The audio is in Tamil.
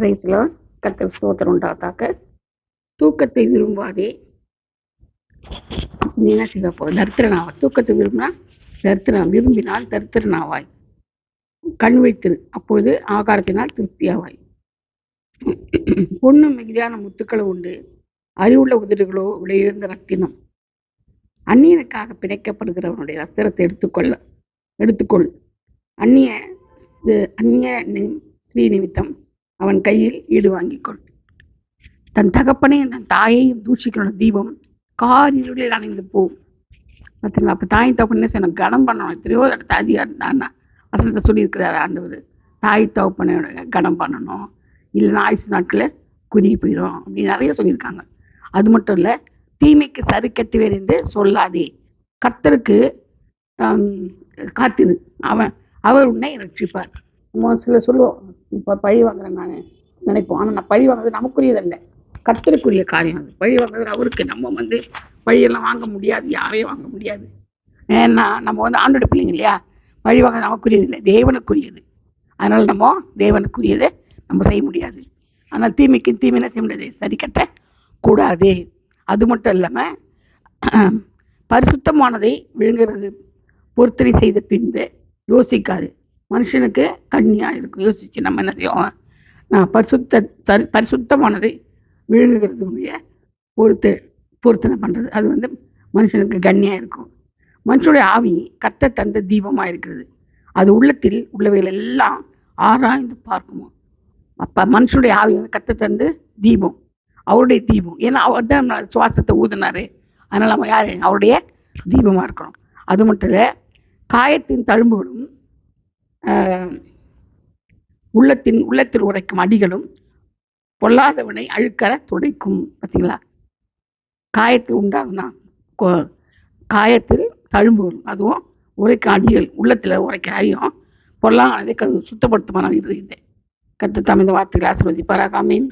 பிரைஸ்ல கர்த்தர் ஸ்தோத்திரம் உண்டாதாக. தூக்கத்தை விரும்பாதே, நீ என்ன செய்வ போ தரித்திரனாவாய். தூக்கத்தை விரும்பினால் தரித்திரனாவாய். கண் வைத்திரு, அப்பொழுது ஆகாரத்தினால் திருப்தியாவாய். பொண்ணும் மிகுதியான முத்துக்களும் உண்டு, அறிவுள்ள உதடுகளோ விலையுயர்ந்த ரத்தினம். அந்நியனுக்காக பிணைக்கப்படுகிறவனுடைய வஸ்திரத்தை எடுத்துக்கொள். அந்நிய ஸ்திரீ நிமித்தம் அவன் கையில் ஈடு வாங்கிக்கொள். தன் தகப்பனையும் தன் தாயையும் தூஷிக்கணும் தீபம் காரிருளில் அணைந்து போகும். பார்த்தீங்களா? அப்போ தாய் தகப்பனே எனக்கு கனம் பண்ணணும். எத்தனையோ அதிகாரம் வசனத்தை சொல்லியிருக்கிறார் ஆண்டவர். தாய் தகப்பனோட கனம் பண்ணணும், இல்லைன்னா ஆயுசு நாட்களில் குறுகி போயிடும் அப்படின்னு நிறைய சொல்லியிருக்காங்க. அது மட்டும் இல்லை, தீமைக்கு சரி கட்டுவேன் என்று சொல்லாதே. கர்த்தருக்கு காத்திரு, அவர் உன்னை ரட்சிப்பார். சில சொல்லுவோம், இப்போ பழி வாங்குறேன் நான் நினைப்போம். ஆனால் நான் பழி வாங்குறது நமக்குரியதல்ல, கர்த்தருக்குரிய காரியம். அது பழி வாங்குறது அவருக்கு. நம்ம பழியெல்லாம் வாங்க முடியாது, யாரையும் வாங்க முடியாது. ஏன்னா நம்ம ஆண்டோட பிள்ளைங்க இல்லையா. பழி வாங்க நமக்குரியது இல்லை, தேவனுக்குரியது. அதனால் நம்ம தேவனுக்குரியதை நம்ம செய்ய முடியாது. ஆனால் தீமைக்கு தீமையை செய்ய முடியாது, சரி கட்ட கூடாது. அது மட்டும் இல்லாமல் பரிசுத்தமானதை விழுங்குறது பொறுத்தனை செய்த பின்பு யோசிக்காது. மனுஷனுக்கு கண்ணியாக இருக்கும். யோசிச்சு நம்ம என்ன செய்வோம், பரிசுத்தமானதை விழுங்குறது பொருத்தனை பண்ணுறது, அது மனுஷனுக்கு கண்ணியாக இருக்கும். மனுஷனுடைய ஆவி கர்த்தர் தந்த தீபமாக இருக்கிறது, அது உள்ளத்தில் உள்ளவைகள் எல்லாம் ஆராய்ந்து பார்க்குமா. அப்போ மனுஷனுடைய ஆவி கர்த்தர் தந்த தீபம், அவருடைய தீபம். ஏன்னா அவர் தான் நம்ம சுவாசத்தை ஊதினாரு. அதனால் நம்ம யார், அவருடைய தீபமாக இருக்கணும். அது மட்டும் இல்லை, காயத்தின் தழும்புகளும் உள்ளத்தில் உரைக்கும் அடிகளும் பொல்லாதவனை அழுக்கற துடைக்கும். பார்த்தீங்களா? காயத்தில் உண்டாகுனா காயத்தில் தழும்புகளும், அதுவும் உரைக்கும் அடிகள், உள்ளத்தில் உரைக்க அடியும் பொல்லாததை சுத்தப்படுத்துமான இது. கர்த்தர் தாம் இந்த வார்த்தைகளை ஆசீர்வதிப்பாராக. ஆமென்.